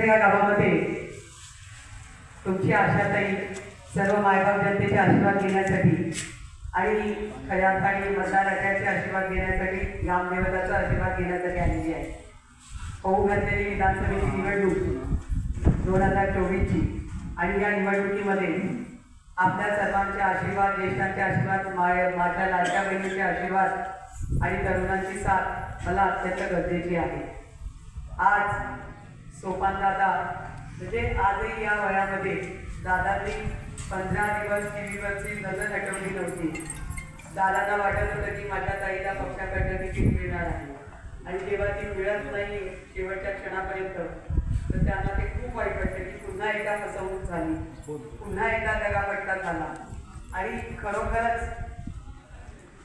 सुंदर या गावामध्ये तुमची आशाताई सर्व मायबाप जनतेचे आशीर्वाद घेण्यासाठी आणि खऱ्या अर्थाने मतदाराचे आशीर्वाद घेण्यासाठी, ग्रामदेवताचा आशीर्वाद घेण्यासाठी आलेली आहे. होऊ घातलेली विधानसभेची निवडणूक 2024ची आणि या निवडणुकीमध्ये आपल्या सर्वांचे आशीर्वाद, ज्येष्ठांचे आशीर्वाद, माझ्या लाडक्या बहिणीचे आशीर्वाद आणि तरुणांची साथ मला अत्यंत गरजेची आहे. आज सोपान दादा म्हणजे आजही या वयामध्ये दादांनी 15 दिवस टीव्हीवरची नजर हटवली नव्हती. दादांना वाटत होतं की माझ्या ताईला पक्षाकडनं तिकीट मिळणार आहे आणि जेव्हा ती मिळत नाही शेवटच्या क्षणापर्यंत तर त्यांना ते खूप वाईट वाटतं की पुन्हा एकदा फसवणूक झाली, पुन्हा एकदा दगापट्टा झाला. आणि खरोखरच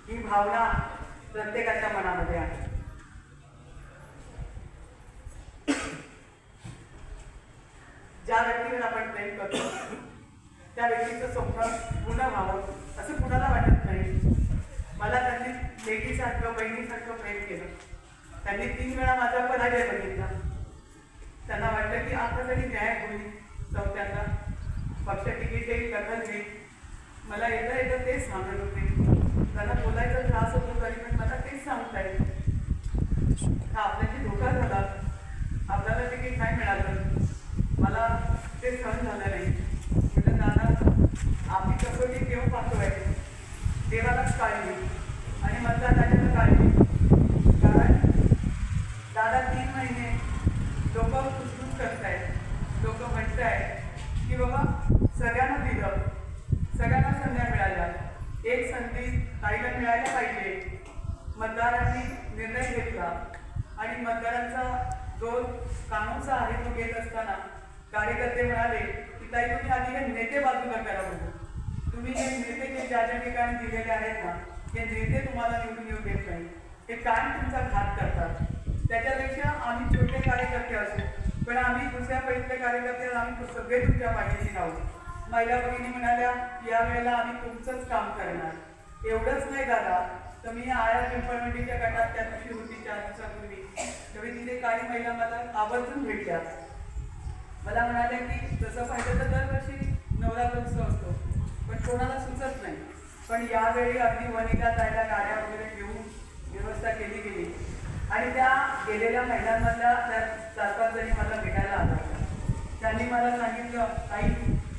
ही भावना प्रत्येकाच्या मनामध्ये आहे. ज्या व्यक्तीवर आपण प्रेम करतो त्या व्यक्तीचं स्वप्न पूर्ण व्हावं असं कुणाला वाटत नाही. मला त्यांनी लेकीसारखं, बहिणीसारखं प्रेम केलं. त्यांनी 3 वेळा माझा पराजय बघितला. त्यांना वाटलं की आता तरी न्याय होईल, चौथ्यांदा पक्ष तिकीट देईल, दखल घेईल. मला येतं तेच सांगत होते. त्यांना बोलायचा त्रास होतो तरी पण मला तेच सांगताय हा आपल्याशी धोका झाला, आपल्याला तिकीट नाही मिळालं, मला ते सहन झालं नाही. म्हटलं दादा आम्ही कसोटी घेऊन पाहतोय, देवालाच काळजी आणि मतदाराला काळजी. कारण दादा 3 महिने लोक कुसकुस करतायत, लोक म्हणतायत की बाबा सगळ्यांना दिलं, सगळ्यांना संधी मिळाल्या, एक संधी ताईला मिळायला पाहिजे. मतदारांनी निर्णय घेतला आणि मतदारांचा जो कानूनचा आहे तो घेत असताना कार्यकर्ते म्हणाले की ताई तुम्ही आधी हे नेते बाजूला करा, म्हणून तुम्ही जे नेते जे ज्या ज्या ठिकाणी दिलेले आहेत ना हे नेते तुम्हाला निवडून येऊ देत नाही, हे काय तुमचा घात करतात. त्याच्यापेक्षा आम्ही छोटे कार्यकर्ते असू पण आम्ही दुसऱ्या पहिल्या कार्यकर्ते आम्ही सगळे तुमच्या पाठीशी राहू. महिला भगिनी म्हणाल्या यावेळेला आम्ही तुमचंच काम करणार. एवढंच नाही दादा, तर मी आया पिंपळवंडीच्या गटात त्या दिवशी होती 4 दिवसापूर्वी, तरी तिथे काही महिला मला आवर्जून भेटल्या. मला म्हणाल्या की जसं पाहिलं तर दरवर्षी नवरात्रोत्सव असतो पण कोणाला सुचत नाही, पण यावेळी अगदी वनिता जायला गाड्या वगैरे घेऊन व्यवस्था केली गेली. आणि त्या गेलेल्या महिलांमधल्या त्या 4-5 जणी मला भेटायला आल्या. त्यांनी मला सांगितलं ताई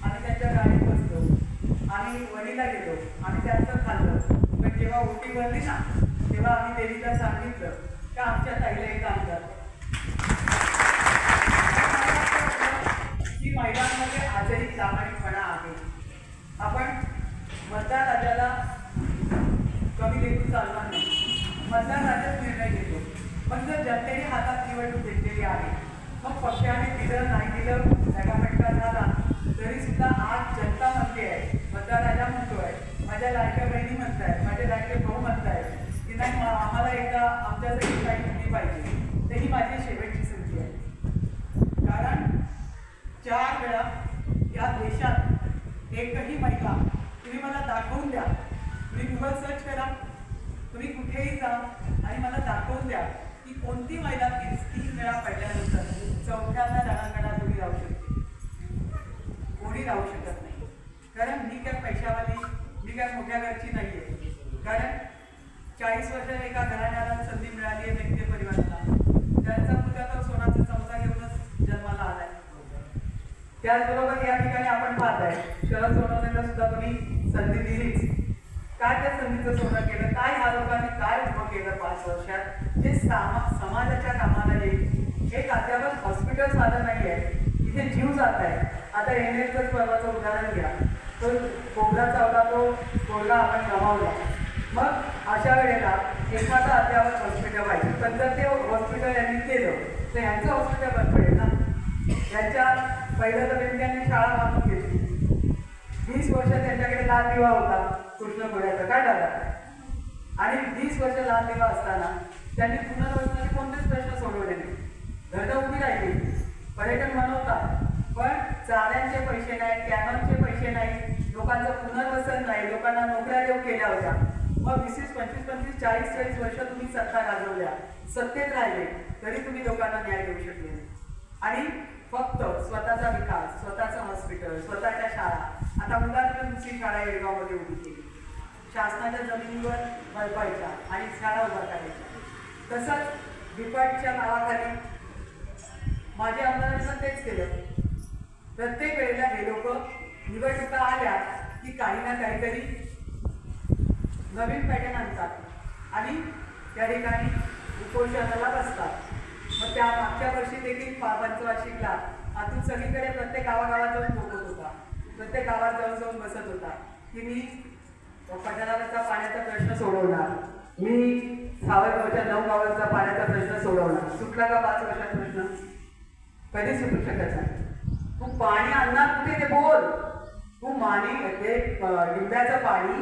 आम्ही त्यांच्या गाडीत बसलो, आम्ही वणीला गेलो, आम्ही त्यांचं खाल्लं, पण जेव्हा ओटी भरली ना तेव्हा आम्ही देवीला सांगितलं का आमच्या ताईला एक काम कर. की महिलांमध्ये आजही प्रामाणिकपणा आहे. आपण मतदार राजाला कमी लेखून चालणार नाही, मतदार राजाच निर्णय घेतो. पण जर जनतेने हातात निवडणूक घेतलेली आहे, मग पक्षाने दिलं नाही दिलं धगापटका झाला तरी सुद्धा आज जनता म्हणते आहे, मतदार राजा म्हणतोय, माझ्या लाडक्या बहिणी म्हणतायत, माझे लाडके भाऊ म्हणतायत की नाही आम्हाला एकदा आमच्यासाठी काही दिली पाहिजे. तर ही माझी शेवटची संधी आहे. कारण 4 वेळा या देशात एकही महिला तुम्ही मला दाखवून द्या, तुम्ही गुगल सर्च करा, तुम्ही कुठेही जा आणि मला दाखवून द्या की कोणती महिला 3 वेळा पडल्यानंतर 4थ्यांदा रणांगणात उभी राहू शकते. कोणी राहू शकत नाही. कारण मी काय पैशावाली, मी काय मोठ्या घरची नाही आहे. कारण 40 वर्षात एका घराण्याला संधी मिळाली आहे व्यक्ती परिवाराला. त्यांचा मुलगा तर सोनाचा चमचा घेऊनच जन्माला आलाय. त्याचबरोबर या ठिकाणी आपण पाहताय शरद सोनवणेला सुद्धा तुम्ही संधी दिलीच. काय त्या संधीचं सोनं केलं, काय ह्या लोकांनी काय उभं केलं 5 वर्षात जे समाजाच्या कामाला येईल. एक अद्यापच हॉस्पिटल साधं नाही आहे, इथे जीव जात आहे. आता एनएचच पर्वाचं उदाहरण घ्या, तर कोबराचा होता तो कोरडा आपण गमावला. मग अशा वेळेला एखादा अद्यावत हॉस्पिटल पाहिजे, पण जर ते हॉस्पिटल यांनी केलं तर यांचं हॉस्पिटल बंद पडेल ना. यांच्या पहिलं तर त्यांनी शाळा बांधून घेतली. 20 वर्ष त्यांच्याकडे लाल दिवा होता कृष्णपुऱ्याचा, काय झाला. आणि 20 वर्ष लाल दिवा असताना त्यांनी पुनर्वसनाचे कोणतेच प्रश्न सोडवले नाही. घरं उभी राहिली, पर्यटन बनवतात पण चाऱ्यांचे पैसे नाही, कॅनलचे पैसे नाही, लोकांचं पुनर्वसन नाही, लोकांना नोकऱ्या देऊ केल्या होत्या. मग 20, 25, 40 वर्ष तुम्ही सत्ता गाजवल्या, सत्तेत राहिले तरी तुम्ही लोकांना न्याय देऊ शकले नाही. आणि फक्त स्वतःचा विकास, स्वतःचं हॉस्पिटल, स्वतःच्या शाळा. आता मुलांना दुसरी शाळा येळगावमध्ये उभी केली, शासनाच्या जमिनीवर बळवायच्या आणि शाळा उभा करायच्या. तसंच बिपाटच्या नावाखाली माझ्या आमदारांनी तेच केलं. प्रत्येक वेळेला हे लोक निवडणुका आल्या की काही ना काहीतरी नवीन पॅटर्न आणतात आणि त्या ठिकाणी उपोषणाला बसतात. मग त्या मागच्या वर्षी देखील पंचवार्षिकला आतून सगळीकडे प्रत्येक गावागावात जाऊन बोलत होता, प्रत्येक गावात जाऊन जाऊन बसत होता की मी पठारावरचा पाण्याचा प्रश्न सोडवणार, मी सावरगावच्या 9 गावांचा पाण्याचा प्रश्न सोडवणार. सुटला का 5 वर्षाचा प्रश्न? कधी सुटू शकत नाही. तू पाणी आणणार कुठे ते बोल. तू ते डिंब्याचं पाणी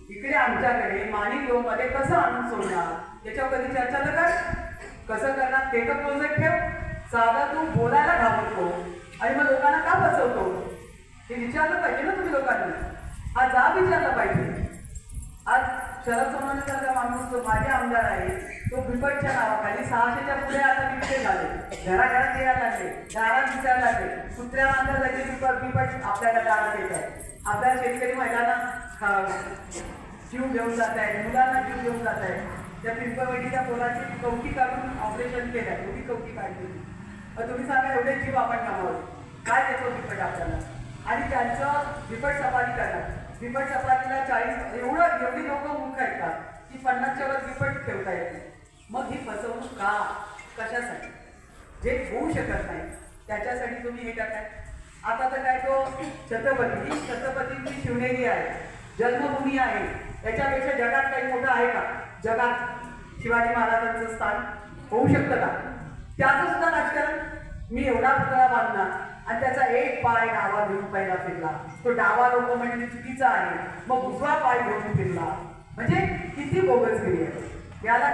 इकडे आमच्याकडे माणिक मध्ये कसं आणून सोडणार त्याच्यावर कधी चर्चा तर कर. कसं करणार ते तर प्रोजेक्ट ठेव. साधा तू बोलायला घाबरतो आणि मग लोकांना का बसवतो हे विचारलं पाहिजे ना तुम्ही लोकांनी. हा जाब विचारला पाहिजे. आज शरद सोनवणेसारखा माणूस तो माझे आमदार आहे, तो बिपटच्या नावाखाली 600च्या पुढे आता विकते झाले, घराघरात यायला लागले, दारात दिसायला लागले. कुत्र्या मांजराचे बिपट आपल्याला दारात येत आहे. आपल्या शेतकरी महिलांना जीव घेऊन जात आहे, मुलांना जीव घेऊन जात आहे. त्या पिंपळवडीच्या पोराची कवटी काढून ऑपरेशन केलं आहे, एवढी कवटी काढली. तुम्ही सांगा एवढे जीव आपण कमावले, काय देतो बिपट आपल्याला? आणि त्यांचं बिपट सफारी करणार. बिपट सफारीला 40 एवढी लोक मूर्ख आहेत की 50च्या वर बिपट ठेवता येते. मग ही फसवणूक का? कशासाठी? जे होऊ शकत नाही त्याच्यासाठी तुम्ही हे करताय. आता तर काय तो छत्रपतींची शिवनेरी आहे, जन्मभूमी आहे, याच्यापेक्षा जगात काही मोठं आहे का? जगात शिवाजी महाराजांचं स्थान होऊ शकतं का? त्याचं सुद्धा राजकारण. मी एवढा पुतळा बांधणार आणि त्याचा एक पाय डावा घेऊन पहिला फिरला, तो डावा लोक म्हणजे चुकीचा आहे, मग उजवा पाय घेऊन फिरला. म्हणजे किती बोगसगिरी आहे. याला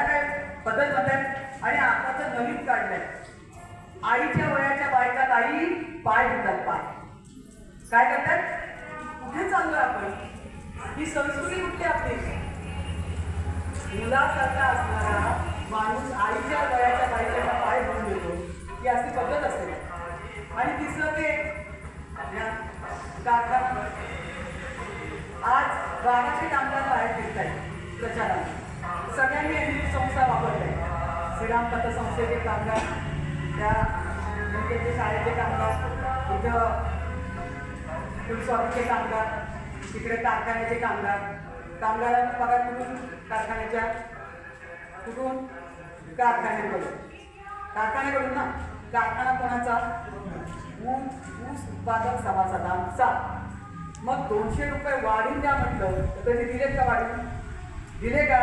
काय पद्धत म्हणतात. आणि आता तर नवीन काढलंय, आईच्या वयाच्या बायका काही पाय घेतात. पाय काय करतात? कुठे चाललोय आपण? ही संस्कृती कुठली आपली? मुलासारखा असणारा माणूस आईच्या वयाच्या बायकाचा पाय घेऊन देतो, ही अशी पद्धत असते. आणि तिसरं ते कारखाना. आज 1200 कामगार बाहेर फिरत आहेत प्रचारात. सगळ्यांनी एनजीओ संस्था वापरल्या. श्रीराम पतसंस्थेचे कामगार, त्या बँकेचे शाळेचे कामगार, इथं फुलस्वामीचे कामगार, तिकडे कारखान्याचे कामगार. कामगारांना पगार कुठून? कुठून? कारखान्याकडून ना. कारखाना कोणाचा? ऊस उत्पादक सभासदांचा. मग 200 रुपये वाढून द्या म्हटलं तर कधी दिलेत का? वाढून दिले का?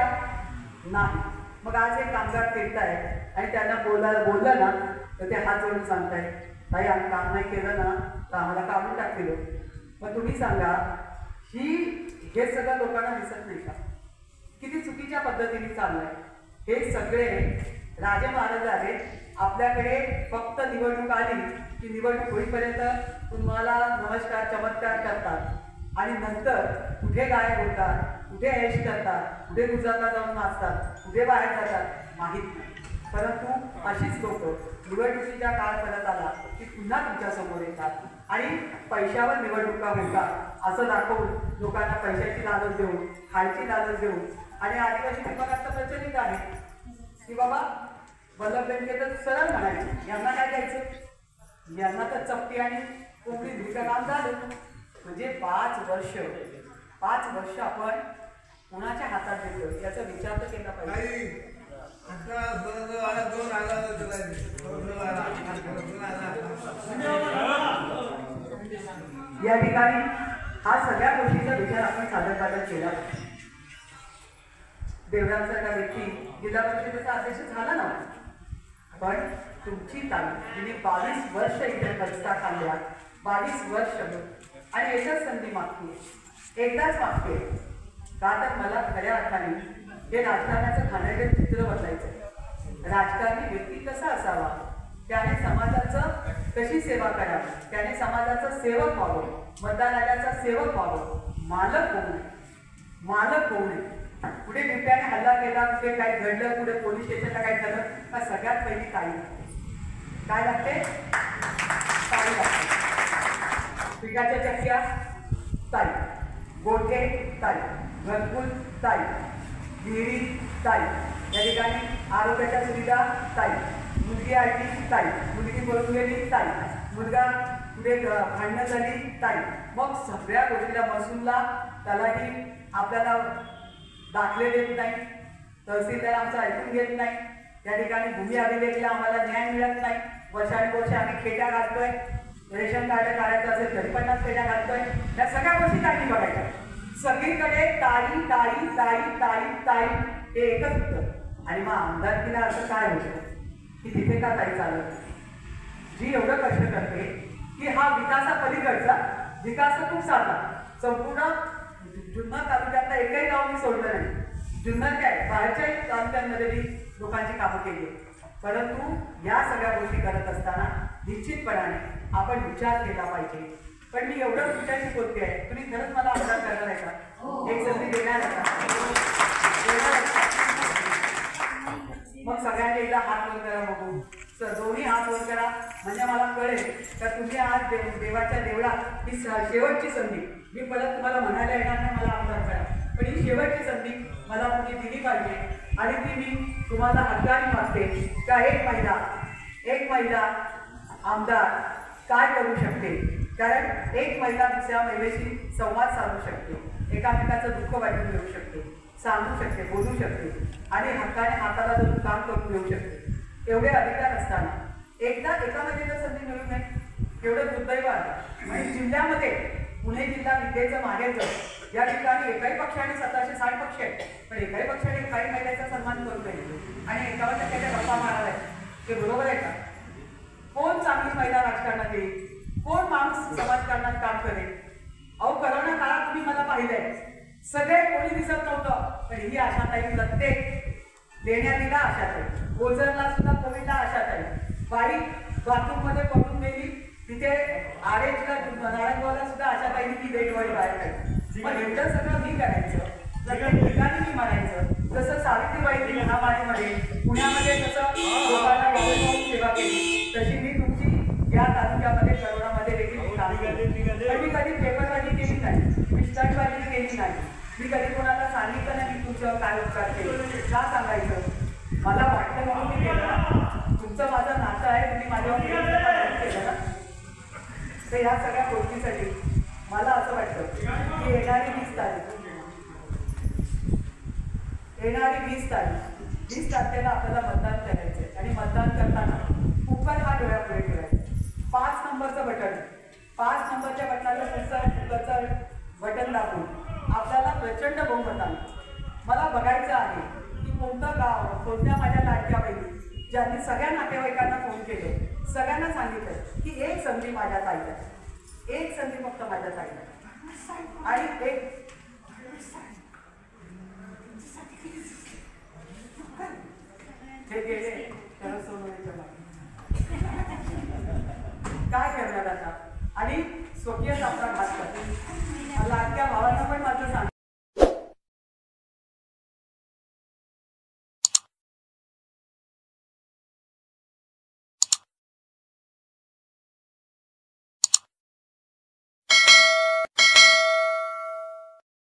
नाही. मग आज हे कामगार फिरतायत आणि त्यांना बोललं ना तर ते हात जोडून सांगतायत, ताई आम्ही काम नाही केलं ना तर आम्हाला काढून टाकलेलं. मग तुम्ही सांगा, हे सगळं लोकांना दिसत नाही का? किती चुकीच्या पद्धतीने चाललंय हे सगळे. राजे महाराज आहेत. आपल्याकडे फक्त निवडणूक आली की निवडणूक होईपर्यंत तुम्हाला नमस्कार चमत्कार करतात आणि नंतर कुठे गायब होतात, कुठे ऐश करतात, कुठे गुजरातला जाऊन नाचतात, कुठे बाहेर जातात माहीत नाही. परंतु अशीच लोक निवडणुकीचा काळ परत आला की पुन्हा तुमच्या समोर येतात आणि पैशावर निवडणुका होतात असं दाखवून लोकांना पैशाची लालच देऊन, खायची लालच देऊन. आणि आदिवासी विभागात तर प्रचलित आहे की बाबा वल्लभ बँके तर सरळ म्हणायचे, यांना काय द्यायचं? यांना तर चपटी आणि कोंबडी धुईचं काम झालं. म्हणजे 5 वर्ष आपण कोणाच्या हातात देतो याचा विचार तर केला पाहिजे. या ठिकाणी हा सगळ्या गोष्टीचा विचार आपण सादर केला. देवरामसारखा व्यक्ती जिल्हा परिषदेचा अध्यक्ष झाला ना, पण तुमची ताई जिने 22 वर्ष इथे खर्चा खाल्ल्या, 22 वर्ष आणि एकच संधी मागते, एकदाच मागते का? तर मला खऱ्या अर्थाने हे राजकारणाचं खाण्याचे चित्र बदलायचं. राजकारणी व्यक्ती कसा असावा, त्याने समाजाचं कशी सेवा करावी, त्याने समाजाचं सेवक व्हावं, मतदाराचा सेवक व्हावं, मालक होऊ नये. कुठे बिबट्याने हल्ला केला, कुठे काय घडलं, कुठे पोलीस स्टेशनला काय झालं, का सगळ्यात पहिली ताई. काय लागते? ताई लागते. पिठाच्या चक्क्या ताई, गोठे ताई, घरकुल ताई, विहिरी ताई, या ठिकाणी आरोग्याच्या सुविधा ताई, मुलगी आली ताई, मुलगी पळून गेली ताई, मुलगा पुढे भांडणं झाली ताई. मग सगळ्या गोष्टीला महसूलला तलाठी आपल्याला दाखले देत नाही, तहसीलदार आमचं ऐकून घेत नाही, त्या ठिकाणी भूमी अभिलेखला आम्हाला न्याय मिळत नाही. वर्षानुवर्ष आम्ही खेट्या घालतोय, रेशन कार्ड काढायचं असेल तरी 50 खेट्या घालतोय. या सगळ्या गोष्टी त्यांनी बघायच्या. सगळीकडे ताई ताई ताई ताई ताई हे एकच होतं. आणि मग आमदारकीला असं काय होतं की तिथे का ताई चालत, जी एवढं कष्ट करते की हा विकासापलीकडचा विकास खूप साधला. संपूर्ण जुन्नर तालुक्यातलं एकही गाव मी सोडलं नाही. जुन्नर काय बाहेरच्याही तालुक्यांमध्ये मी लोकांची कामं केली. परंतु या सगळ्या गोष्टी करत असताना निश्चितपणाने आपण विचार केला पाहिजे. पण मी एवढं तुमच्याशी बोलते आहे, तुम्ही खरंच मला आमदार करणार आहे का? एक संधी देणार आहे का? मग सगळ्यांनी एकदा हात वर करा बघू. दोन्ही हात वर करा म्हणजे मला कळेल का तुम्ही आज देवाच्या देवळात ही शेवटची संधी. मी परत तुम्हाला म्हणायला येणार नाही मला आमदार करा, पण ही शेवटची संधी मला तुम्ही दिली पाहिजे. आणि ती मी तुम्हाला हक्काने मागते का एक महिला आमदार काय करू शकते. कारण एक महिला दुसऱ्या महिलेशी संवाद साधू शकते, एकामेकाचं दुःख वाटून घेऊ शकते, सांगू शकते, बोलू शकते आणि हक्काने हाताला धरून काम करून घेऊ शकते. एवढे अधिकार असताना एकदा एका महिलेला संधी मिळू नये, एवढं दुर्दैव आहे. आणि जिल्ह्यामध्ये पुणे जिल्हा विद्येचं माहेरघर, या ठिकाणी एकाही पक्षाने 1760 पक्ष आहेत, पण एकाही पक्षाने काही महिलेचा सन्मान करू नये आणि एकावर त्याच्या गप्पा मारणार आहे. ते बरोबर आहे का? कोण चांगली महिला राजकारणात येईल, कोण माणूस समाजकारणात काम करेल? अहो करोना काळात तुम्ही मला पाहिलंय, सगळे कोणी दिसत नव्हतं, पण ही आशाताई प्रत्येक देण्यात आशाताई, ओझरला सुद्धा कोविडला आशाताई, बाई बाथरूममध्ये पडून गेली तिथे आरेजला नारायणगावला सुद्धा आशाताईंनी ती वेगवेगळी बाहेर काढली. मग एवढं सगळं मी करायचं, सगळं ठिकाणी मी म्हणायचं. जसं सावित्रीबाई महामारीमध्ये पुण्यामध्ये जसं लोकांना गावोगावी सेवा केली, तशी मी तुमची या तालुक्यामध्ये करोनामध्ये देखील काम केली. पण मी कधी पेपरबाजी केली नाही, पिस्ताटबाजी केली नाही, मी कधी कोणाला सांगितलं नाही की तुमचं काय उपकार केले. का सांगायचं? मला वाटलं म्हणून मी केलं ना. तुमचं माझं नातं आहे, तुम्ही माझ्यावर केलं ना. तर ह्या सगळ्या गोष्टीसाठी मला असं वाटतं की येणारी 20 तारखेला आपल्याला मतदान करायचं आहे. आणि मतदान करताना कुकर हा डोळ्यापुढे ठेवायचा. 5 नंबरचं बटन, 5 नंबरच्या बटनाला कुकरचं बटन दाबून आपल्याला प्रचंड बहुमताने मला बघायचं आहे की कोणतं गाव, कोणत्या माझ्या लाडक्या बहिणी ज्यांनी सगळ्या नातेवाईकांना फोन केले, सगळ्यांना सांगितलं की एक संधी माझ्या ताईला, एक संधी फक्त माझ्या ताईला. आणि एक